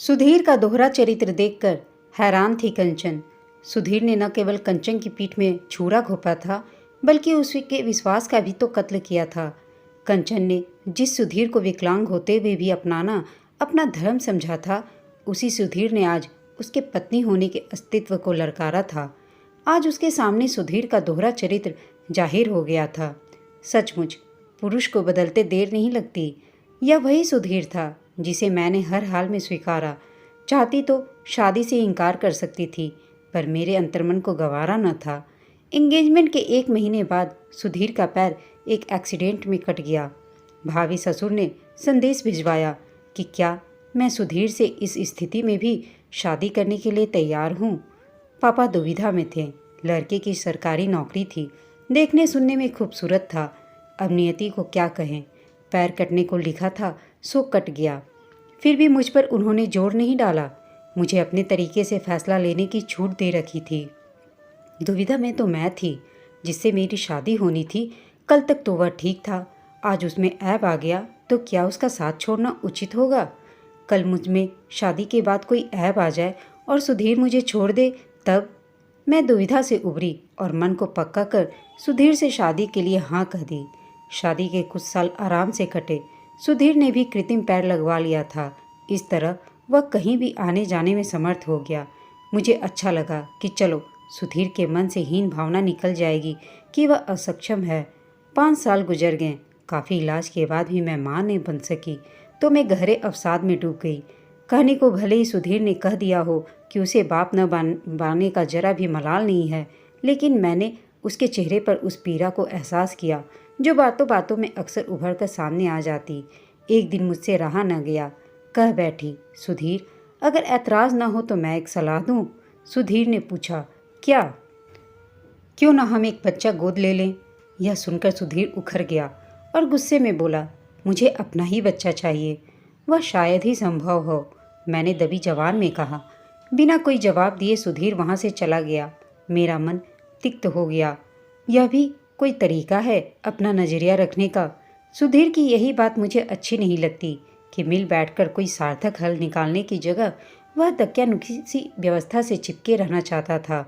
सुधीर का दोहरा चरित्र देखकर हैरान थी कंचन। सुधीर ने न केवल कंचन की पीठ में छुरा घोंपा था, बल्कि उसके विश्वास का भी तो कत्ल किया था। कंचन ने जिस सुधीर को विकलांग होते हुए भी अपनाना अपना धर्म समझा था, उसी सुधीर ने आज उसके पत्नी होने के अस्तित्व को ललकारा था। आज उसके सामने सुधीर का दोहरा चरित्र जाहिर हो गया था। सचमुच पुरुष को बदलते देर नहीं लगती। यह वही सुधीर था जिसे मैंने हर हाल में स्वीकारा। चाहती तो शादी से इनकार कर सकती थी, पर मेरे अंतर्मन को गवारा न था। एंगेजमेंट के 1 महीने बाद सुधीर का पैर एक एक्सीडेंट में कट गया। भावी ससुर ने संदेश भिजवाया कि क्या मैं सुधीर से इस स्थिति में भी शादी करने के लिए तैयार हूँ। पापा दुविधा में थे। लड़के की सरकारी नौकरी थी, देखने सुनने में खूबसूरत था। अब नियति को क्या कहें, पैर कटने को लिखा था सो कट गया। फिर भी मुझ पर उन्होंने जोर नहीं डाला। मुझे अपने तरीके से फैसला लेने की छूट दे रखी थी। दुविधा में तो मैं थी जिससे मेरी शादी होनी थी। कल तक तो वह ठीक था, आज उसमें ऐब आ गया तो क्या उसका साथ छोड़ना उचित होगा? कल मुझ में शादी के बाद कोई ऐब आ जाए और सुधीर मुझे छोड़ दे, तब? मैं दुविधा से उभरी और मन को पक्का कर सुधीर से शादी के लिए हाँ कह दी। शादी के कुछ साल आराम से कटे। सुधीर ने भी कृत्रिम पैर लगवा लिया था। इस तरह वह कहीं भी आने जाने में समर्थ हो गया। मुझे अच्छा लगा कि चलो सुधीर के मन से हीन भावना निकल जाएगी कि वह असक्षम है। 5 साल गुजर गए। काफ़ी इलाज के बाद भी मैं माँ नहीं बन सकी तो मैं गहरे अवसाद में डूब गई। कहने को भले ही सुधीर ने कह दिया हो कि उसे बाप न बाने का जरा भी मलाल नहीं है, लेकिन मैंने उसके चेहरे पर उस पीड़ा को एहसास किया जो बातों बातों में अक्सर उभर कर सामने आ जाती। एक दिन मुझसे रहा न गया, कह बैठी, सुधीर अगर ऐतराज़ न हो तो मैं एक सलाह दूँ? सुधीर ने पूछा, क्या? क्यों ना हम एक बच्चा गोद ले लें? यह सुनकर सुधीर उखर गया और गुस्से में बोला, मुझे अपना ही बच्चा चाहिए। वह शायद ही संभव हो, मैंने दबी जवान में कहा। बिना कोई जवाब दिए सुधीर वहाँ से चला गया। मेरा मन तिक्त हो गया। यह भी कोई तरीका है अपना नज़रिया रखने का? सुधीर की यही बात मुझे अच्छी नहीं लगती कि मिल बैठकर कोई सार्थक हल निकालने की जगह वह दक्यानुखी सी व्यवस्था से चिपके रहना चाहता था।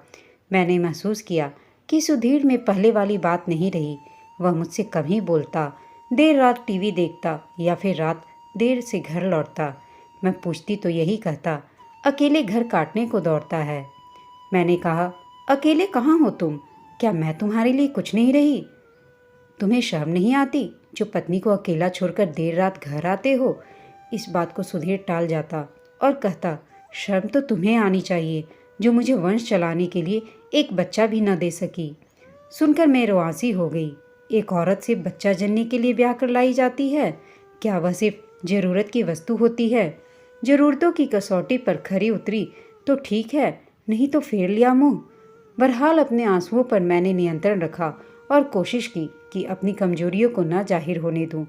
मैंने महसूस किया कि सुधीर में पहले वाली बात नहीं रही। वह मुझसे कम ही बोलता, देर रात टीवी देखता या फिर रात देर से घर लौटता। मैं पूछती तो यही कहता, अकेले घर काटने को दौड़ता है। मैंने कहा, अकेले कहाँ हो तुम? क्या मैं तुम्हारे लिए कुछ नहीं रही? तुम्हें शर्म नहीं आती जो पत्नी को अकेला छोड़कर देर रात घर आते हो? इस बात को सुधीर टाल जाता और कहता, शर्म तो तुम्हें आनी चाहिए जो मुझे वंश चलाने के लिए एक बच्चा भी न दे सकी। सुनकर मैं रुआंसी हो गई। एक औरत सिर्फ बच्चा जनने के लिए ब्याह कर लाई जाती है? क्या वह सिर्फ ज़रूरत की वस्तु होती है? ज़रूरतों की कसौटी पर खरी उतरी तो ठीक है, नहीं तो फेर लिया मुँह। बहरहाल अपने आंसुओं पर मैंने नियंत्रण रखा और कोशिश की कि अपनी कमजोरियों को न जाहिर होने दूं।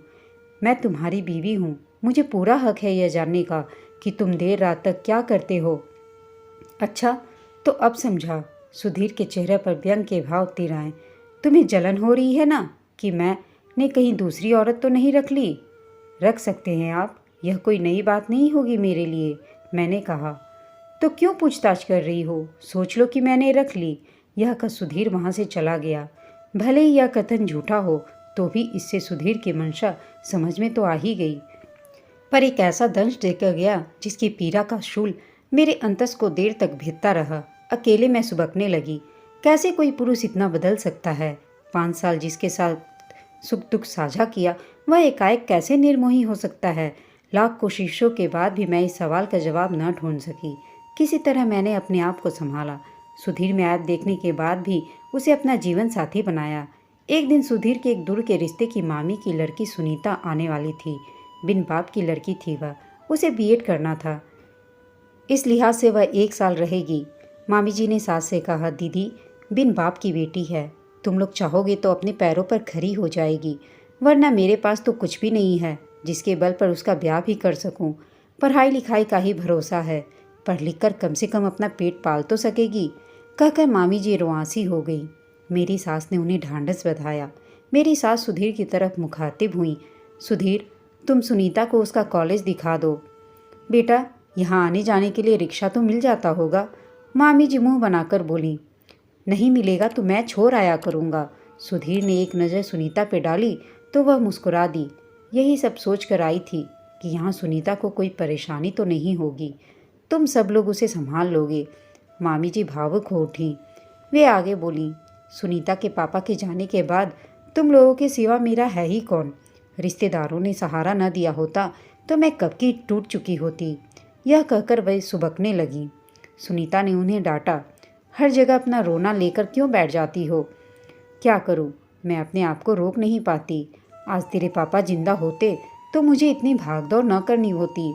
मैं तुम्हारी बीवी हूँ, मुझे पूरा हक है यह जानने का कि तुम देर रात तक क्या करते हो। अच्छा, तो अब समझा। सुधीर के चेहरे पर व्यंग के भाव तिर आए। तुम्हें जलन हो रही है ना कि मैंने कहीं दूसरी औरत तो नहीं रख ली? रख सकते हैं आप, यह कोई नई बात नहीं होगी मेरे लिए, मैंने कहा। तो क्यों पूछताछ कर रही हो? सोच लो कि मैंने रख ली। यह कह सुधीर वहाँ से चला गया। भले ही यह कथन झूठा हो तो भी इससे सुधीर की मंशा समझ में तो आ ही गई। पर एक ऐसा दंश देकर गया जिसकी पीड़ा का शूल मेरे अंतस को देर तक भेदता रहा। अकेले मैं सुबकने लगी। कैसे कोई पुरुष इतना बदल सकता है? 5 साल जिसके साथ सुख दुख साझा किया, वह एकाएक कैसे निर्मोही हो सकता है? लाख कोशिशों के बाद भी मैं इस सवाल का जवाब न ढूंढ सकी। किसी तरह मैंने अपने आप को संभाला। सुधीर में ऐब देखने के बाद भी उसे अपना जीवन साथी बनाया। एक दिन सुधीर के एक दूर के रिश्ते की मामी की लड़की सुनीता आने वाली थी। बिन बाप की लड़की थी वह। उसे बीएड करना था, इस लिहाज से वह 1 साल रहेगी। मामी जी ने सास से कहा, दीदी बिन बाप की बेटी है, तुम लोग चाहोगे तो अपने पैरों पर खड़ी हो जाएगी, वरना मेरे पास तो कुछ भी नहीं है जिसके बल पर उसका ब्याह भी कर सकूं। पढ़ाई लिखाई का ही भरोसा है, पढ़ लिख कर कम से कम अपना पेट पाल तो सकेगी। कहकर मामी जी रुआंसी हो गई। मेरी सास ने उन्हें ढांढस बंधाया। मेरी सास सुधीर की तरफ मुखातिब हुई, सुधीर तुम सुनीता को उसका कॉलेज दिखा दो। बेटा यहाँ आने जाने के लिए रिक्शा तो मिल जाता होगा। मामी जी मुंह बनाकर बोली। नहीं मिलेगा तो मैं छोड़ आया करूँगा। सुधीर ने एक नज़र सुनीता पे डाली तो वह मुस्कुरा दी। यही सब सोच कर आई थी कि यहाँ सुनीता को कोई परेशानी तो नहीं होगी, तुम सब लोग उसे संभाल लोगे। मामी जी भावुक हो उठी। वे आगे बोली, सुनीता के पापा के जाने के बाद तुम लोगों के सिवा मेरा है ही कौन। रिश्तेदारों ने सहारा न दिया होता तो मैं कब की टूट चुकी होती। यह कहकर वह सुबकने लगी। सुनीता ने उन्हें डांटा, हर जगह अपना रोना लेकर क्यों बैठ जाती हो। क्या करूं, मैं अपने आप को रोक नहीं पाती। आज तेरे पापा जिंदा होते तो मुझे इतनी भागदौड़ न करनी होती।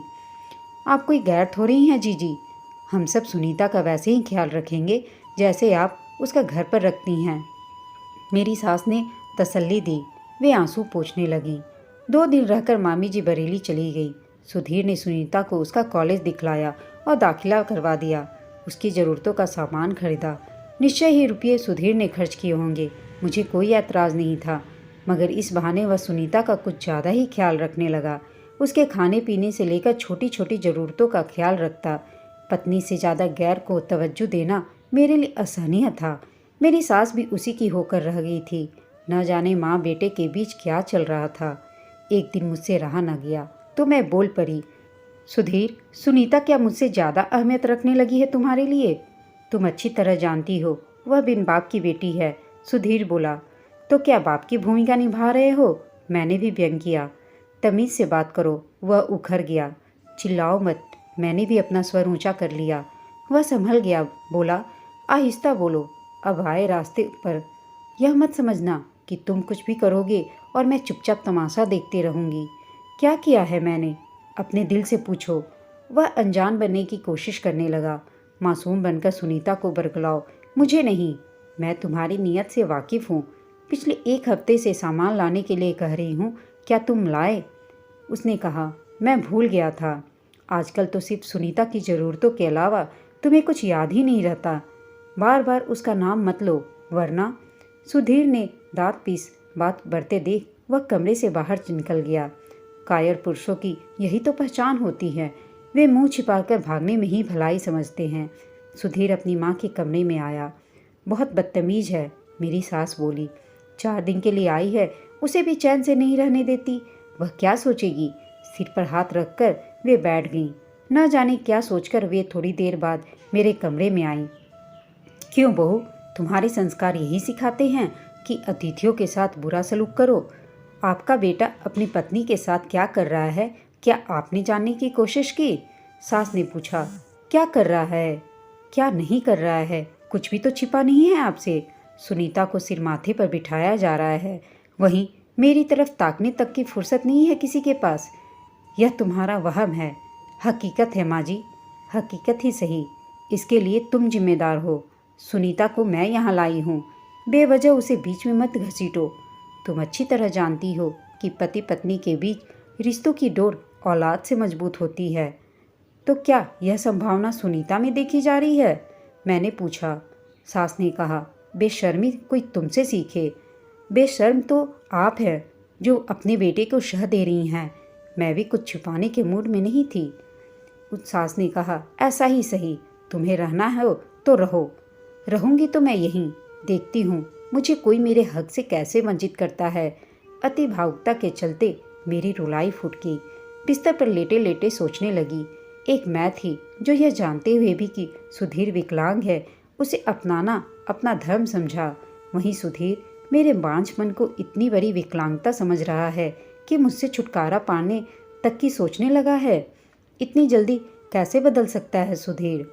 आप कोई गैर थोड़ी हैं जीजी। हम सब सुनीता का वैसे ही ख्याल रखेंगे जैसे आप उसका घर पर रखती हैं। मेरी सास ने तसल्ली दी। वे आंसू पोंछने लगीं। 2 दिन रहकर मामी जी बरेली चली गई। सुधीर ने सुनीता को उसका कॉलेज दिखलाया और दाखिला करवा दिया। उसकी ज़रूरतों का सामान खरीदा। निश्चय ही रुपये सुधीर ने खर्च किए होंगे, मुझे कोई ऐतराज़ नहीं था। मगर इस बहाने वह सुनीता का कुछ ज़्यादा ही ख्याल रखने लगा। उसके खाने पीने से लेकर छोटी छोटी ज़रूरतों का ख्याल रखता। पत्नी से ज़्यादा गैर को तवज्जो देना मेरे लिए असहनीय था। मेरी सास भी उसी की होकर रह गई थी। न जाने माँ बेटे के बीच क्या चल रहा था। एक दिन मुझसे रहा न गया तो मैं बोल पड़ी, सुधीर, सुनीता क्या मुझसे ज़्यादा अहमियत रखने लगी है तुम्हारे लिए। तुम अच्छी तरह जानती हो वह बिन बाप की बेटी है। सुधीर बोला, तो क्या बाप की भूमिका निभा रहे हो। मैंने भी व्यंग किया। तमीज़ से बात करो। वह उखर गया। चिल्लाओ मत। मैंने भी अपना स्वर ऊंचा कर लिया। वह संभल गया, बोला, आहिस्ता बोलो। अब आए रास्ते पर यह मत समझना कि तुम कुछ भी करोगे और मैं चुपचाप तमाशा देखते रहूँगी। क्या किया है मैंने, अपने दिल से पूछो। वह अनजान बनने की कोशिश करने लगा। मासूम बनकर सुनीता को बरगलाओ, मुझे नहीं, मैं तुम्हारी नीयत से वाकिफ़ हूँ। पिछले 1 हफ्ते से सामान लाने के लिए कह रही हूँ, क्या तुम लाए। उसने कहा, मैं भूल गया था। आजकल तो सिर्फ सुनीता की ज़रूरतों के अलावा तुम्हें कुछ याद ही नहीं रहता। बार बार उसका नाम मत लो वरना। सुधीर ने दांत पीस बात बढ़ते देख वह कमरे से बाहर निकल गया। कायर पुरुषों की यही तो पहचान होती है, वे मुंह छिपाकर भागने में ही भलाई समझते हैं। सुधीर अपनी माँ के कमरे में आया। बहुत बदतमीज है, मेरी सास बोली। 4 दिन के लिए आई है, उसे भी चैन से नहीं रहने देती। वह क्या सोचेगी। सिर पर हाथ रखकर वे बैठ गईं। न जाने क्या सोचकर वे थोड़ी देर बाद मेरे कमरे में आईं। क्यों बहू, तुम्हारे संस्कार यही सिखाते हैं कि अतिथियों के साथ बुरा सलूक करो। आपका बेटा अपनी पत्नी के साथ क्या कर रहा है, क्या आपने जानने की कोशिश की। सास ने पूछा, क्या कर रहा है, क्या नहीं कर रहा है, कुछ भी तो छिपा नहीं है आपसे। सुनीता को सिर माथे पर बिठाया जा रहा है, वहीं मेरी तरफ ताकने तक की फुर्सत नहीं है किसी के पास। यह तुम्हारा वहम है। हकीकत है माँ जी, हकीकत ही सही। इसके लिए तुम जिम्मेदार हो। सुनीता को मैं यहाँ लाई हूँ, बेवजह उसे बीच में मत घसीटो। तुम अच्छी तरह जानती हो कि पति पत्नी के बीच रिश्तों की डोर औलाद से मजबूत होती है। तो क्या यह संभावना सुनीता में देखी जा रही है, मैंने पूछा। सास ने कहा, बेशर्मी कोई तुमसे सीखे। बेशर्म तो आप हैं जो अपने बेटे को शह दे रही हैं। मैं भी कुछ छुपाने के मूड में नहीं थी। उस सास ने कहा, ऐसा ही सही, तुम्हें रहना है तो रहो। रहूंगी तो मैं यहीं, देखती हूँ मुझे कोई मेरे हक से कैसे वंचित करता है। अति भावुकता के चलते मेरी रुलाई फूट गई। बिस्तर पर लेटे लेटे सोचने लगी। एक मैं थी जो यह जानते हुए भी कि सुधीर विकलांग है उसे अपनाना अपना धर्म समझा। वहीं सुधीर मेरे बांझ मन को इतनी बड़ी विकलांगता समझ रहा है कि मुझसे छुटकारा पाने तक की सोचने लगा है। इतनी जल्दी कैसे बदल सकता है सुधीर।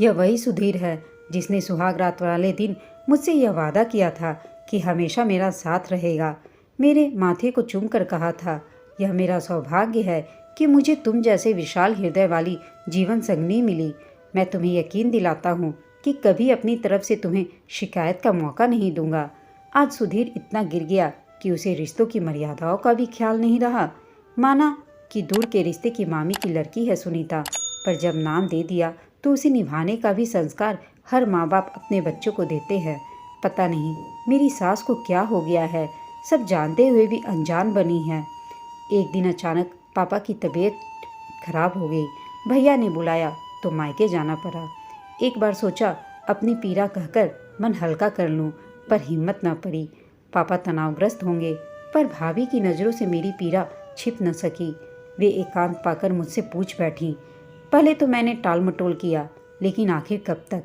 यह वही सुधीर है जिसने सुहाग रात वाले दिन मुझसे यह वादा किया था कि हमेशा मेरा साथ रहेगा। मेरे माथे को चूम कर कहा था, यह मेरा सौभाग्य है कि मुझे तुम जैसे विशाल हृदय वाली जीवन संगनी मिली। मैं तुम्हें यकीन दिलाता हूँ कि कभी अपनी तरफ से तुम्हें शिकायत का मौका नहीं दूंगा। आज सुधीर इतना गिर गया कि उसे रिश्तों की मर्यादाओं का भी ख्याल नहीं रहा। माना कि दूर के रिश्ते की मामी की लड़की है सुनीता, पर जब नाम दे दिया तो उसे निभाने का भी संस्कार हर माँ बाप अपने बच्चों को देते हैं। पता नहीं मेरी सास को क्या हो गया है, सब जानते हुए भी अनजान बनी है। एक दिन अचानक पापा की तबीयत खराब हो गई। भैया ने बुलाया तो मायके जाना पड़ा। एक बार सोचा अपनी पीड़ा कहकर मन हल्का कर लूं, पर हिम्मत न पड़ी। पापा तनावग्रस्त होंगे, पर भाभी की नज़रों से मेरी पीड़ा छिप न सकी। वे एकांत पाकर मुझसे पूछ बैठी। पहले तो मैंने टाल मटोल किया, लेकिन आखिर कब तक।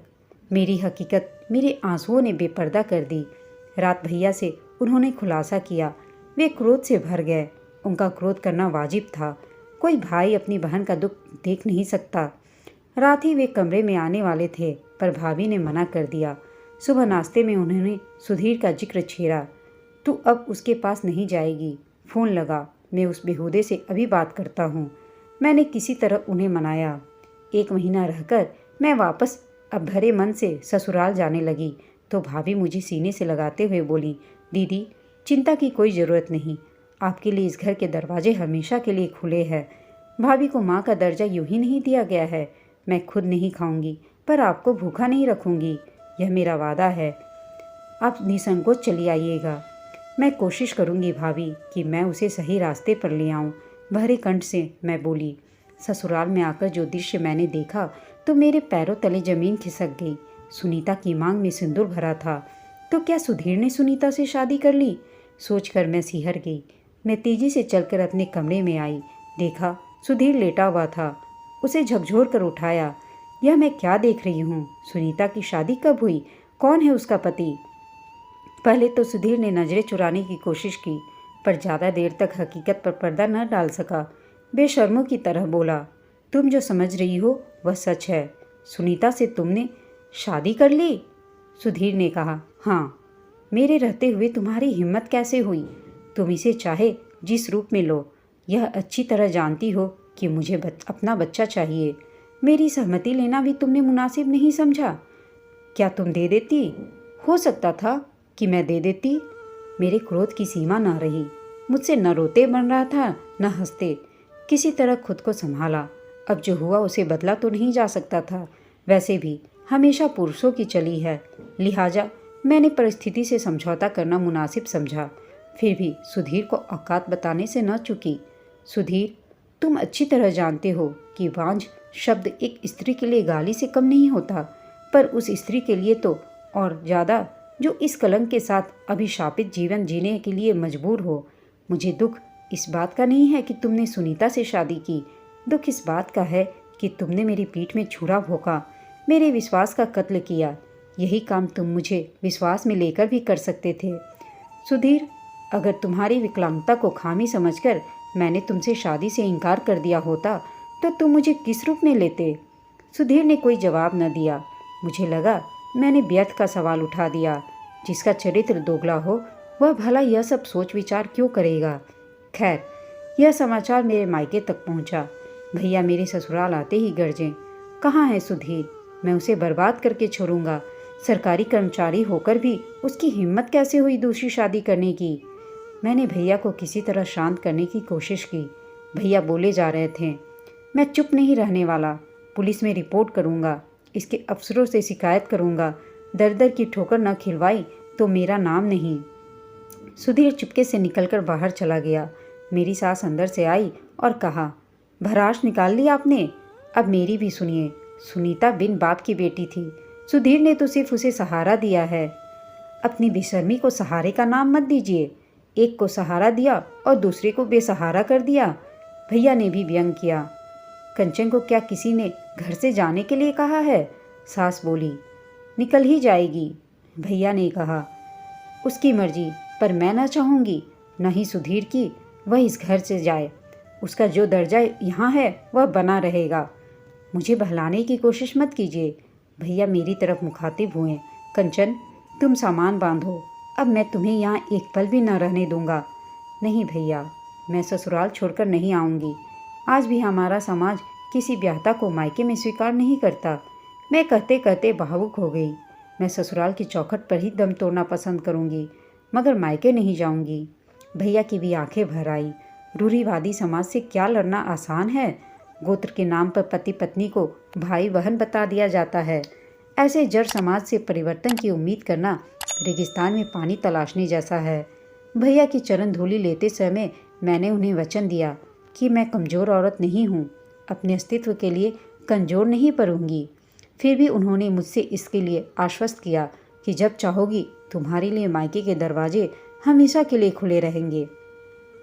मेरी हकीकत मेरे आंसुओं ने बेपर्दा कर दी। रात भैया से उन्होंने खुलासा किया। वे क्रोध से भर गए। उनका क्रोध करना वाजिब था। कोई भाई अपनी बहन का दुख देख नहीं सकता। रात ही वे कमरे में आने वाले थे, पर भाभी ने मना कर दिया। सुबह नाश्ते में उन्होंने सुधीर का जिक्र छेड़ा। तू अब उसके पास नहीं जाएगी, फ़ोन लगा, मैं उस बेहूदे से अभी बात करता हूँ। मैंने किसी तरह उन्हें मनाया। 1 महीना रहकर मैं वापस अब भरे मन से ससुराल जाने लगी तो भाभी मुझे सीने से लगाते हुए बोली, दीदी चिंता की कोई ज़रूरत नहीं, आपके लिए इस घर के दरवाजे हमेशा के लिए खुले हैं। भाभी को माँ का दर्जा यूं ही नहीं दिया गया है। मैं खुद नहीं खाऊंगी, पर आपको भूखा नहीं रखूंगी, यह मेरा वादा है। आप निसंकोच चली आइएगा। मैं कोशिश करूंगी भाभी कि मैं उसे सही रास्ते पर ले आऊं। भरे कंठ से मैं बोली। ससुराल में आकर जो दृश्य मैंने देखा तो मेरे पैरों तले जमीन खिसक गई। सुनीता की मांग में सिंदूर भरा था, तो क्या सुधीर ने सुनीता से शादी कर ली? सोचकर मैं सिहर गई। मैं तेजी से चलकर अपने कमरे में आई। देखा सुधीर लेटा हुआ था। उसे झकझोर कर उठाया। यह मैं क्या देख रही हूँ? सुनीता की शादी कब हुई? कौन है उसका पति? पहले तो सुधीर ने नज़रें चुराने की कोशिश की, पर ज़्यादा देर तक हकीकत पर पर्दा न डाल सका। बेशर्मों की तरह बोला, तुम जो समझ रही हो वह सच है। सुनीता से तुमने शादी कर ली? सुधीर ने कहा, हाँ। मेरे रहते हुए तुम्हारी हिम्मत कैसे हुई? तुम इसे चाहे जिस रूप में लो, यह अच्छी तरह जानती हो कि मुझे अपना बच्चा चाहिए। मेरी सहमति लेना भी तुमने मुनासिब नहीं समझा। क्या तुम दे देती? हो सकता था कि मैं दे देती। मेरे क्रोध की सीमा न रही। मुझसे न रोते बन रहा था न हंसते। किसी तरह खुद को संभाला। अब जो हुआ उसे बदला तो नहीं जा सकता था। वैसे भी हमेशा पुरुषों की चली है, लिहाजा मैंने परिस्थिति से समझौता करना मुनासिब समझा। फिर भी सुधीर को औकात बताने से न चूकी। सुधीर, तुम अच्छी तरह जानते हो कि वांझ शब्द एक स्त्री के लिए गाली से कम नहीं होता, पर उस स्त्री के लिए तो और ज़्यादा, जो इस कलंक के साथ अभिशापित जीवन जीने के लिए मजबूर हो। मुझे दुख इस बात का नहीं है कि तुमने सुनीता से शादी की। दुख इस बात का है कि तुमने मेरी पीठ में छुरा भोंका, मेरे विश्वास का कत्ल किया। यही काम तुम मुझे विश्वास में लेकर भी कर सकते थे। सुधीर, अगर तुम्हारी विकलांगता को खामी समझकर मैंने तुमसे शादी से इनकार कर दिया होता तो तुम मुझे किस रूप में लेते? सुधीर ने कोई जवाब न दिया। मुझे लगा मैंने व्यर्थ का सवाल उठा दिया। जिसका चरित्र दोगला हो वह भला यह सब सोच विचार क्यों करेगा? खैर, यह समाचार मेरे मायके तक पहुंचा। भैया मेरे ससुराल आते ही गरजे, कहाँ है सुधीर? मैं उसे बर्बाद करके छोड़ूंगा। सरकारी कर्मचारी होकर भी उसकी हिम्मत कैसे हुई दूसरी शादी करने की? मैंने भैया को किसी तरह शांत करने की कोशिश की। भैया बोले जा रहे थे, मैं चुप नहीं रहने वाला। पुलिस में रिपोर्ट करूंगा, इसके अफसरों से शिकायत करूंगा। दर दर की ठोकर न खिलवाई तो मेरा नाम नहीं। सुधीर चुपके से निकलकर बाहर चला गया। मेरी सास अंदर से आई और कहा, भराश निकाल ली आपने? अब मेरी भी सुनिए। सुनीता बिन बाप की बेटी थी। सुधीर ने तो सिर्फ उसे सहारा दिया है। अपनी बेशर्मी को सहारे का नाम मत दीजिए। एक को सहारा दिया और दूसरे को बेसहारा कर दिया। भैया ने भी व्यंग किया। कंचन को क्या किसी ने घर से जाने के लिए कहा है? सास बोली, निकल ही जाएगी। भैया ने कहा, उसकी मर्जी, पर मैं न चाहूँगी, न ही सुधीर की वह इस घर से जाए। उसका जो दर्जा यहाँ है वह बना रहेगा। मुझे बहलाने की कोशिश मत कीजिए। भैया मेरी तरफ मुखातिब हुए। कंचन, तुम सामान बांधो, अब मैं तुम्हें यहाँ एक पल भी न रहने दूंगा। नहीं भैया, मैं ससुराल छोड़कर नहीं आऊँगी। आज भी हमारा समाज किसी ब्याहता को मायके में स्वीकार नहीं करता। मैं कहते कहते भावुक हो गई। मैं ससुराल की चौखट पर ही दम तोड़ना पसंद करूँगी, मगर मायके नहीं जाऊँगी। भैया की भी आंखें भर आई। रूढ़िवादी समाज से क्या लड़ना आसान है? गोत्र के नाम पर पति पत्नी को भाई बहन बता दिया जाता है। ऐसे जड़ समाज से परिवर्तन की उम्मीद करना रेगिस्तान में पानी तलाशने जैसा है। भैया की चरण धूलि लेते समय मैंने उन्हें वचन दिया कि मैं कमज़ोर औरत नहीं हूँ। अपने अस्तित्व के लिए कमज़ोर नहीं पड़ूंगी। फिर भी उन्होंने मुझसे इसके लिए आश्वस्त किया कि जब चाहोगी तुम्हारे लिए मायके के दरवाजे हमेशा के लिए खुले रहेंगे।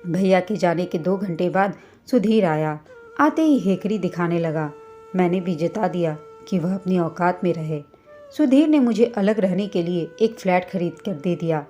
भैया के जाने के 2 घंटे बाद सुधीर आया। आते ही हेकड़ी दिखाने लगा। मैंने भी जता दिया कि वह अपनी औकात में रहे। सुधीर ने मुझे अलग रहने के लिए एक फ्लैट खरीद कर दे दिया।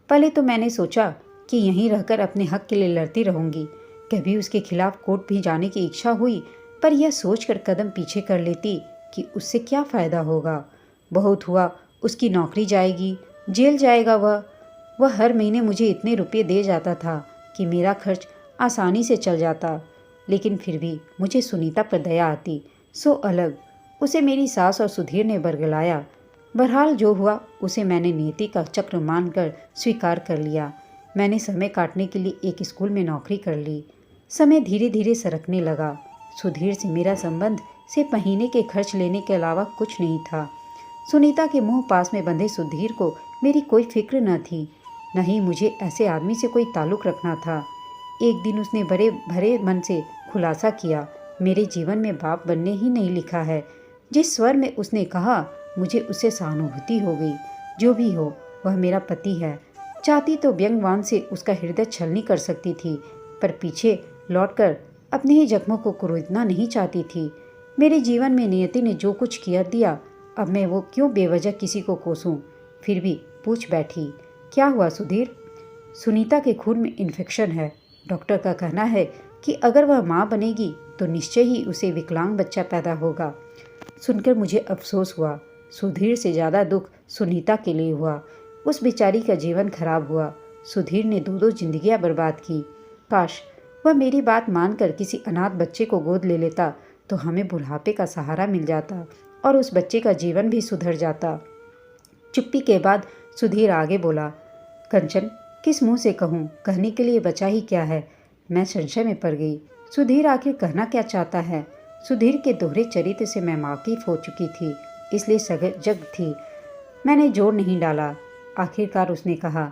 पहले तो मैंने सोचा कि यहीं रहकर अपने हक के लिए लड़ती रहूंगी। कभी उसके खिलाफ कोर्ट भी जाने की इच्छा हुई, पर यह सोचकर कदम पीछे कर लेती कि उससे क्या फ़ायदा होगा। बहुत हुआ उसकी नौकरी जाएगी, जेल जाएगा वह हर महीने मुझे इतने रुपये दे जाता था कि मेरा खर्च आसानी से चल जाता। लेकिन फिर भी मुझे सुनीता पर दया आती। सो अलग उसे मेरी सास और सुधीर ने बरगलाया। बहरहाल जो हुआ उसे मैंने नियति का चक्र मानकर स्वीकार कर लिया। मैंने समय काटने के लिए एक स्कूल में नौकरी कर ली। समय धीरे धीरे सरकने लगा। सुधीर से मेरा संबंध सिर्फ महीने के खर्च लेने के अलावा कुछ नहीं था। सुनीता के मुंह पास में बंधे सुधीर को मेरी कोई फिक्र न थी, न ही मुझे ऐसे आदमी से कोई ताल्लुक़ रखना था। एक दिन उसने बड़े भरे मन से खुलासा किया, मेरे जीवन में बाप बनने ही नहीं लिखा है। जिस स्वर में उसने कहा, मुझे उससे सहानुभूति हो गई। जो भी हो, वह मेरा पति है। चाहती तो व्यंग्यवान से उसका हृदय छलनी कर सकती थी, पर पीछे लौटकर अपने ही जख्मों को कुरेदना नहीं चाहती थी। मेरे जीवन में नियति ने जो कुछ किया दिया, अब मैं वो क्यों बेवजह किसी को कोसूं। फिर भी पूछ बैठी, क्या हुआ सुधीर? सुनीता के खून में इन्फेक्शन है। डॉक्टर का कहना है कि अगर वह माँ बनेगी तो निश्चय ही उसे विकलांग बच्चा पैदा होगा। सुनकर मुझे अफसोस हुआ। सुधीर से ज़्यादा दुख सुनीता के लिए हुआ। उस बेचारी का जीवन खराब हुआ। सुधीर ने 2 जिंदगियां बर्बाद की। काश वह मेरी बात मानकर किसी अनाथ बच्चे को गोद ले लेता तो हमें बुढ़ापे का सहारा मिल जाता और उस बच्चे का जीवन भी सुधर जाता। चुप्पी के बाद सुधीर आगे बोला, कंचन, किस मुंह से कहूँ? कहने के लिए बचा ही क्या है? मैं संशय में पड़ गई। सुधीर आखिर कहना क्या चाहता है? सुधीर के दोहरे चरित्र से मैं वाकिफ हो चुकी थी, इसलिए सजग थी। मैंने जोर नहीं डाला। आखिरकार उसने कहा,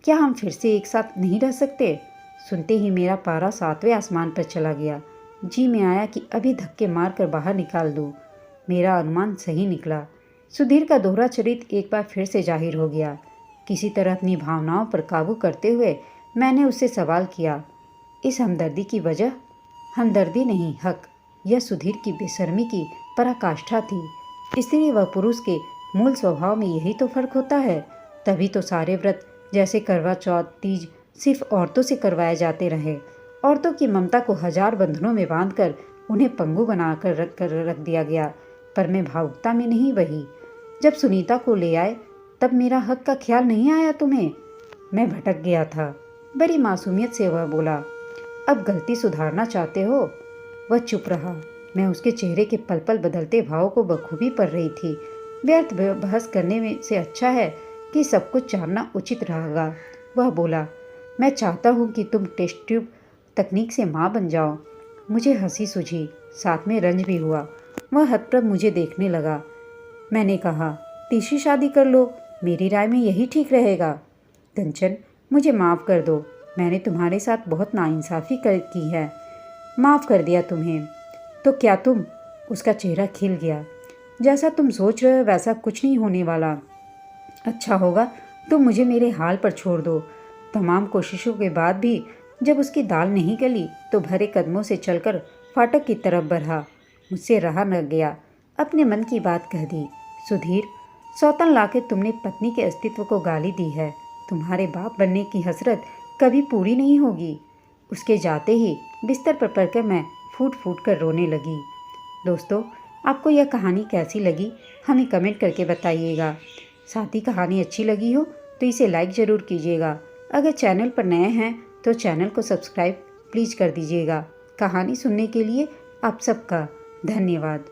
क्या हम फिर से एक साथ नहीं रह सकते? सुनते ही मेरा पारा 7वें आसमान पर चला गया। जी में आया कि अभी धक्के मार कर बाहर निकाल दूँ। मेरा अनुमान सही निकला। सुधीर का दोहरा चरित्र एक बार फिर से जाहिर हो गया। किसी तरह अपनी भावनाओं पर काबू करते हुए मैंने उससे सवाल किया, इस हमदर्दी की वजह? हमदर्दी नहीं, हक। यह सुधीर की बेशर्मी की पराकाष्ठा थी। स्त्री व पुरुष के मूल स्वभाव में यही तो फर्क होता है। तभी तो सारे व्रत जैसे करवा चौथ, तीज सिर्फ औरतों से करवाए जाते रहे। औरतों की ममता को 1000 बंधनों में बांधकर उन्हें पंगु बनाकर रख दिया गया। पर मैं भावुकता में नहीं बही। जब सुनीता को ले आए तब मेरा हक का ख्याल नहीं आया तुम्हें? मैं भटक गया था। बड़ी मासूमियत से वह बोला, अब गलती सुधारना चाहते हो? वह चुप रहा। मैं उसके चेहरे के पल पल बदलते भाव को बखूबी पढ़ रही थी। व्यर्थ बहस करने में से अच्छा है कि सब कुछ जानना उचित रहेगा। वह बोला, मैं चाहता हूँ कि तुम टेस्ट ट्यूब तकनीक से माँ बन जाओ। मुझे हंसी सूझी, साथ में रंज भी हुआ। वह हतप्रभ मुझे देखने लगा। मैंने कहा, तीसरी शादी कर लो, मेरी राय में यही ठीक रहेगा। कंचन, मुझे माफ़ कर दो। मैंने तुम्हारे साथ बहुत नाइंसाफ़ी की है। माफ़ कर दिया तुम्हें। तो क्या तुम? उसका चेहरा खिल गया। जैसा तुम सोच रहे हो वैसा कुछ नहीं होने वाला। अच्छा होगा तुम मुझे मेरे हाल पर छोड़ दो। तमाम कोशिशों के बाद भी जब उसकी दाल नहीं गली तो भरे कदमों से चलकर फाटक की तरफ बढ़ा। मुझसे रहा न गया, अपने मन की बात कह दी। सुधीर, सौतन लाके तुमने पत्नी के अस्तित्व को गाली दी है। तुम्हारे बाप बनने की हसरत कभी पूरी नहीं होगी। उसके जाते ही बिस्तर पर पड़कर मैं फूट फूट कर रोने लगी। दोस्तों, आपको यह कहानी कैसी लगी हमें कमेंट करके बताइएगा। साथ ही कहानी अच्छी लगी हो तो इसे लाइक ज़रूर कीजिएगा। अगर चैनल पर नए हैं तो चैनल को सब्सक्राइब प्लीज़ कर दीजिएगा। कहानी सुनने के लिए आप सबका धन्यवाद।